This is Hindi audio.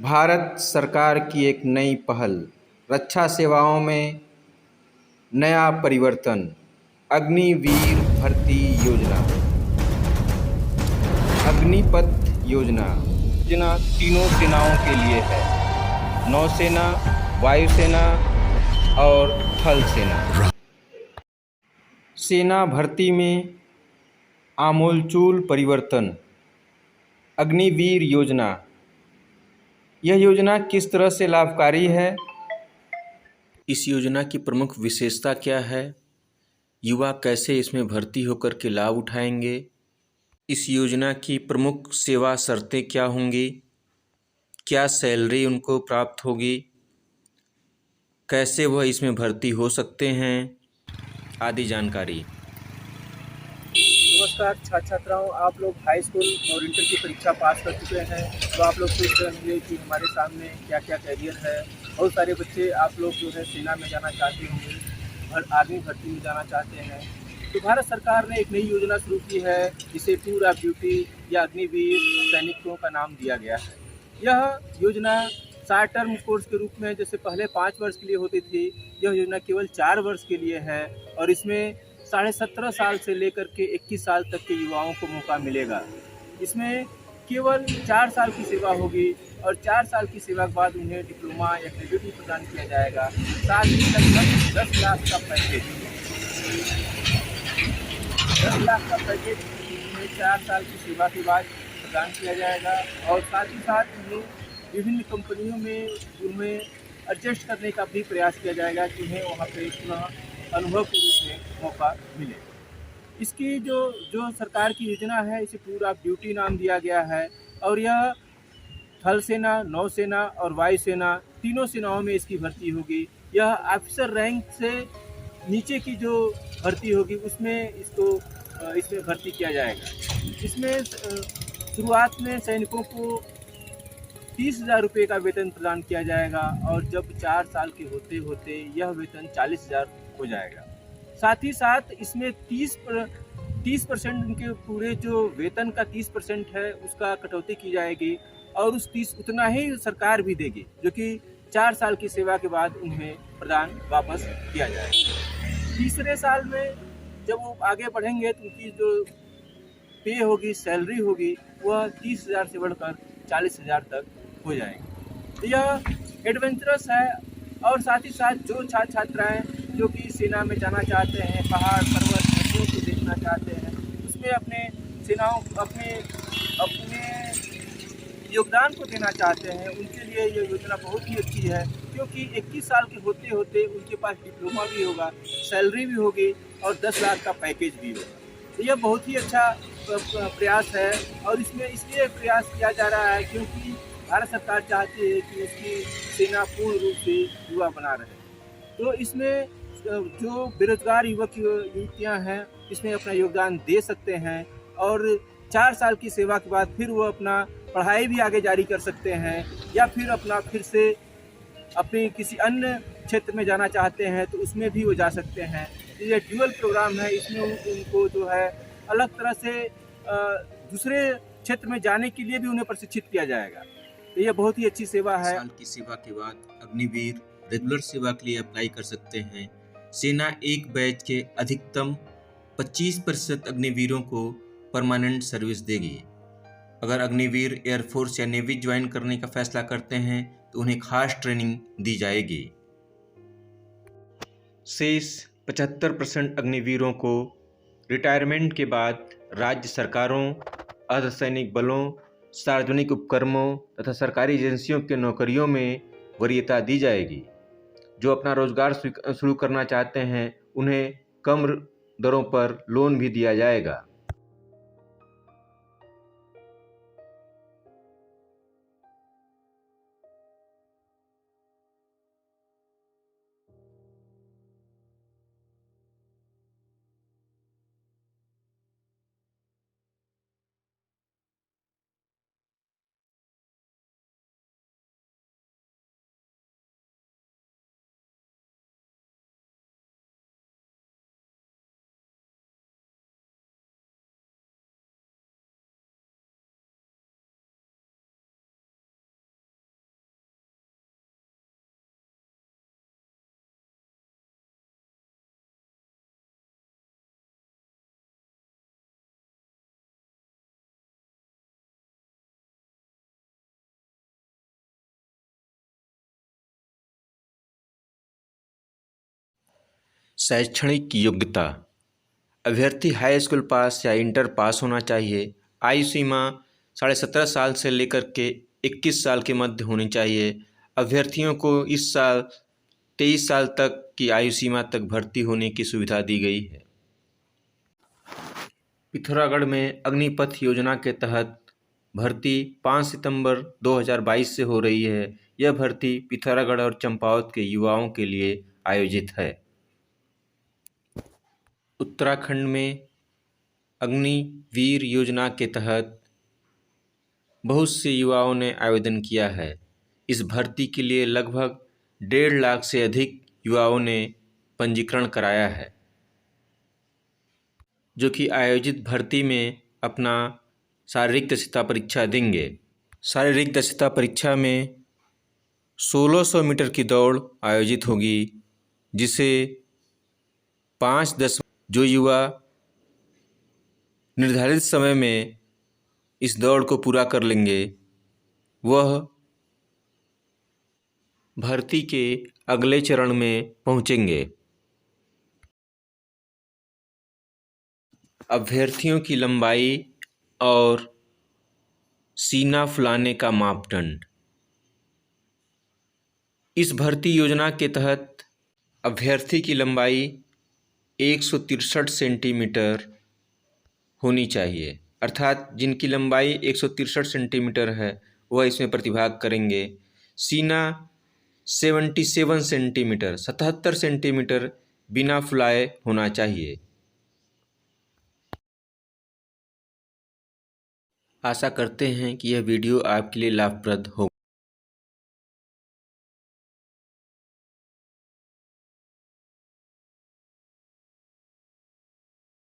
भारत सरकार की एक नई पहल, रक्षा सेवाओं में नया परिवर्तन, अग्निवीर भर्ती योजना। अग्निपथ योजना तीनों सेनाओं के लिए है। नौसेना, वायुसेना और थल सेना। सेना भर्ती में आमूलचूल परिवर्तन। अग्निवीर योजना, यह योजना किस तरह से लाभकारी है? इस योजना की प्रमुख विशेषता क्या है? युवा कैसे इसमें भर्ती होकर के लाभ उठाएंगे? इस योजना की प्रमुख सेवा शर्तें क्या होंगी? क्या सैलरी उनको प्राप्त होगी? कैसे वह इसमें भर्ती हो सकते हैं? आदि जानकारी। नमस्कार छात्र छात्राओं, आप लोग हाई स्कूल और इंटर की परीक्षा पास कर चुके हैं, तो आप लोग सोच रहे होंगे कि हमारे सामने क्या क्या कैरियर है। बहुत सारे बच्चे आप लोग जो है सेना में जाना चाहते होंगे और आर्मी भर्ती में जाना चाहते हैं। तो भारत सरकार ने एक नई योजना शुरू की है जिसे टूर ऑफ ड्यूटी या अग्निवीर सैनिकों का नाम दिया गया है। यह योजना शॉर्ट टर्म कोर्स के रूप में जैसे पहले 5 वर्ष के लिए होती थी, यह योजना केवल 4 वर्ष के लिए है और इसमें 17.5 साल से लेकर के 21 साल तक के युवाओं को मौका मिलेगा। इसमें केवल 4 साल की सेवा होगी और 4 साल की सेवा के बाद उन्हें डिप्लोमा या ग्रेजुएट प्रदान किया जाएगा। साथ ही लगभग 10 लाख का पैकेज 10 लाख का पैकेज उन्हें 4 साल की सेवा के बाद प्रदान किया जाएगा और साथ ही साथ उन्हें विभिन्न कंपनियों में उन्हें एडजस्ट करने का भी प्रयास किया जाएगा कि उन्हें वहाँ पे पुनः अनुभव के रूप में मौका मिले। इसकी जो सरकार की योजना है इसे टूर ऑफ ड्यूटी नाम दिया गया है और यह थल सेना, नौसेना और वायुसेना तीनों सेनाओं में इसकी भर्ती होगी। यह ऑफिसर रैंक से नीचे की जो भर्ती होगी उसमें इसमें भर्ती किया जाएगा। इसमें शुरुआत में सैनिकों को 30,000 रुपये का वेतन प्रदान किया जाएगा और जब 4 साल के होते होते यह वेतन 40,000 हो जाएगा। साथ ही साथ इसमें 30% उनके पूरे जो वेतन का 30% है उसका कटौती की जाएगी और उतना ही सरकार भी देगी, जो कि 4 साल की सेवा के बाद उन्हें प्रदान वापस किया जाएगा। तीसरे साल में जब वो आगे बढ़ेंगे तो उनकी जो पे होगी, सैलरी होगी, वह 30,000 से बढ़कर 40,000 तक हो जाएगी। तो यह एडवेंचरस है और साथ ही साथ जो छात्र छात्राएँ जो कि सेना में जाना चाहते हैं, पहाड़ पर्वत नदियों को देखना चाहते हैं, उसमें अपने योगदान को देना चाहते हैं, उनके लिए ये योजना बहुत ही अच्छी है। क्योंकि 21 साल के होते होते उनके पास डिप्लोमा भी होगा, सैलरी भी होगी और 10 लाख का पैकेज भी होगा। तो यह बहुत ही अच्छा प्रयास है और इसमें इसलिए प्रयास किया जा रहा है क्योंकि भारत सरकार चाहती है कि उसकी सेना पूर्ण रूप से युवा बना रहे। तो इसमें जो बेरोजगार युवक युवतियाँ हैं इसमें अपना योगदान दे सकते हैं और 4 साल की सेवा के बाद फिर वो अपना पढ़ाई भी आगे जारी कर सकते हैं या फिर फिर से अपने किसी अन्य क्षेत्र में जाना चाहते हैं तो उसमें भी वो जा सकते हैं। ये ड्यूअल प्रोग्राम है, इसमें उनको जो है अलग तरह से दूसरे क्षेत्र में जाने के लिए भी उन्हें प्रशिक्षित किया जाएगा। तो ये बहुत ही अच्छी सेवा है। साल की सेवा के बाद अग्निवीर रेगुलर सेवा के लिए अप्लाई कर सकते हैं। सेना एक बैच के अधिकतम 25% अग्निवीरों को परमानेंट सर्विस देगी। अगर अग्निवीर एयरफोर्स या नेवी ज्वाइन करने का फैसला करते हैं तो उन्हें खास ट्रेनिंग दी जाएगी। शेष 75% अग्निवीरों को रिटायरमेंट के बाद राज्य सरकारों, अर्धसैनिक बलों, सार्वजनिक उपक्रमों तथा सरकारी एजेंसियों के नौकरियों में वरीयता दी जाएगी। जो अपना रोजगार शुरू करना चाहते हैं उन्हें कम दरों पर लोन भी दिया जाएगा। शैक्षणिक योग्यता। अभ्यर्थी हाई स्कूल पास या इंटर पास होना चाहिए। आयु सीमा 17.5 साल से लेकर के 21 साल के मध्य होनी चाहिए। अभ्यर्थियों को इस साल 23 साल तक की आयु सीमा तक भर्ती होने की सुविधा दी गई है। पिथौरागढ़ में अग्निपथ योजना के तहत भर्ती 5 सितंबर 2022 से हो रही है। यह भर्ती पिथौरागढ़ और चंपावत के युवाओं के लिए आयोजित है। उत्तराखंड में अग्निवीर योजना के तहत बहुत से युवाओं ने आवेदन किया है। इस भर्ती के लिए लगभग 1.5 लाख से अधिक युवाओं ने पंजीकरण कराया है, जो कि आयोजित भर्ती में अपना शारीरिक दक्षता परीक्षा देंगे। शारीरिक दक्षता परीक्षा में 1600 मीटर की दौड़ आयोजित होगी, जिसे 5-10 जो युवा निर्धारित समय में इस दौड़ को पूरा कर लेंगे, वह भर्ती के अगले चरण में पहुंचेंगे। अभ्यर्थियों की लंबाई और सीना फुलाने का मापदंड। इस भर्ती योजना के तहत अभ्यर्थी की लंबाई 163 सेंटीमीटर होनी चाहिए, अर्थात जिनकी लंबाई 163 सेंटीमीटर है वह इसमें प्रतिभाग करेंगे। सीना 77 सेंटीमीटर 77 सेंटीमीटर बिना फुलाए होना चाहिए। आशा करते हैं कि यह वीडियो आपके लिए लाभप्रद हो।